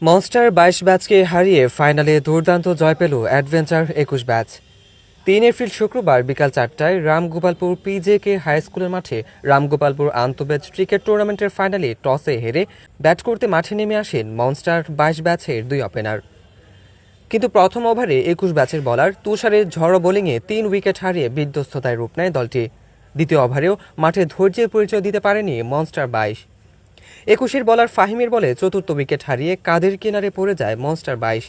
Monster ২২ ব্যাচকে হারিয়ে ফাইনালে দুর্দান্ত জয় পেল অ্যাডভেঞ্চার ২১ ব্যাচ। ৩ এপ্রিল শুক্রবার বিকাল ৪টায় রামগোপালপুর পিজেকে হাই স্কুলের মাঠে রামগোপালপুর আন্তঃব্যাচ ক্রিকেট টুর্নামেন্টের ফাইনালে টসে হেরে ব্যাট করতে মাঠে নেমে আসেন মনস্টার ২২ ব্যাচের দুই ওপেনার। কিন্তু প্রথম ওভারে ২১ ব্যাচের বলার তুষারের ঝড়ো বোলিংয়ে ৩ উইকেট হারিয়ে বিধ্বস্ততায় রূপ নেয় দলটি। দ্বিতীয় ওভারেও মাঠে ধৈর্যের পরিচয় দিতে পারেনি মনস্টার ২২। ২১-এর বলার ফাহিমের বলে চতুর্থ উইকেট হারিয়ে কাঁধের কিনারে পড়ে যায় মনস্টার ২২।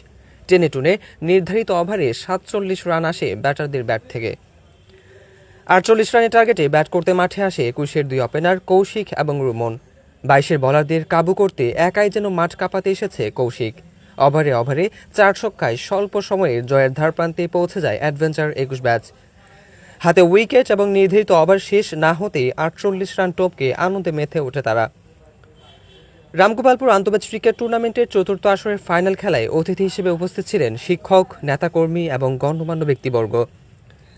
টেনে টুনে নির্ধারিত ওভারে ৪৭ রান আসে ব্যাটারদের ব্যাট থেকে। ৪৮ রানের টার্গেটে ব্যাট করতে মাঠে আসে ২১-এর দুই ওপেনার কৌশিক এবং রুমন। ২২-এর বলারদের কাবু করতে একাই যেন মাঠ কাঁপাতে এসেছে কৌশিক। ওভারে ওভারে ৪ ছক্কায় স্বল্প সময়ে জয়ের ধারপ্রান্তে পৌঁছে যায় অ্যাডভেঞ্চার ২১ ব্যাচ। হাতে উইকেট এবং নির্ধারিত ওভার শেষ না হতেই ৪৮ রান টপকে আনন্দে মেতে ওঠে তারা। রামগোপালপুর আন্তঃব্যাচ ক্রিকেট টুর্নামেন্টের চতুর্থ আসরের ফাইনাল খেলায় অতিথি হিসেবে উপস্থিত ছিলেন শিক্ষক, নেতাকর্মী এবং গণ্যমান্য ব্যক্তিবর্গ।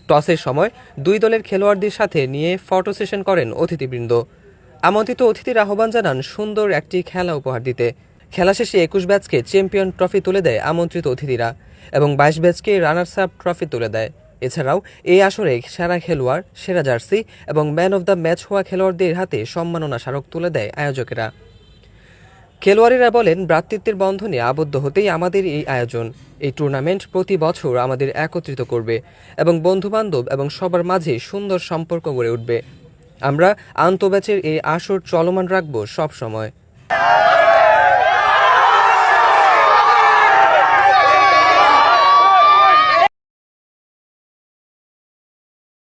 টসের সময় দুই দলের খেলোয়াড়দের সাথে নিয়ে ফটো সেশন করেন অতিথিবৃন্দ। আমন্ত্রিত অতিথির আহ্বান জানান সুন্দর একটি খেলা উপহার দিতে। খেলা শেষে ২১ ব্যাচকে চ্যাম্পিয়ন ট্রফি তুলে দেয় আমন্ত্রিত অতিথিরা এবং ২২ ব্যাচকে রানার্স আপ ট্রফি তুলে দেয়। এছাড়াও এই আসরে সেরা খেলোয়াড়, সেরা জার্সি এবং ম্যান অব দ্য ম্যাচ হওয়া খেলোয়াড়দের হাতে সম্মাননা স্মারক তুলে দেয় আয়োজকেরা। খেলোয়াড়েরা বলেন, ভ্রাতৃত্বের বন্ধনে আবদ্ধ হতেই আমাদের এই আয়োজন। এই টুর্নামেন্ট প্রতি বছর আমাদের একত্রিত করবে এবং বন্ধুবান্ধব এবং সবার মাঝে সুন্দর সম্পর্ক গড়ে উঠবে। আমরা আন্তঃব্যাচের এই আসর চলমান রাখব সব সময়।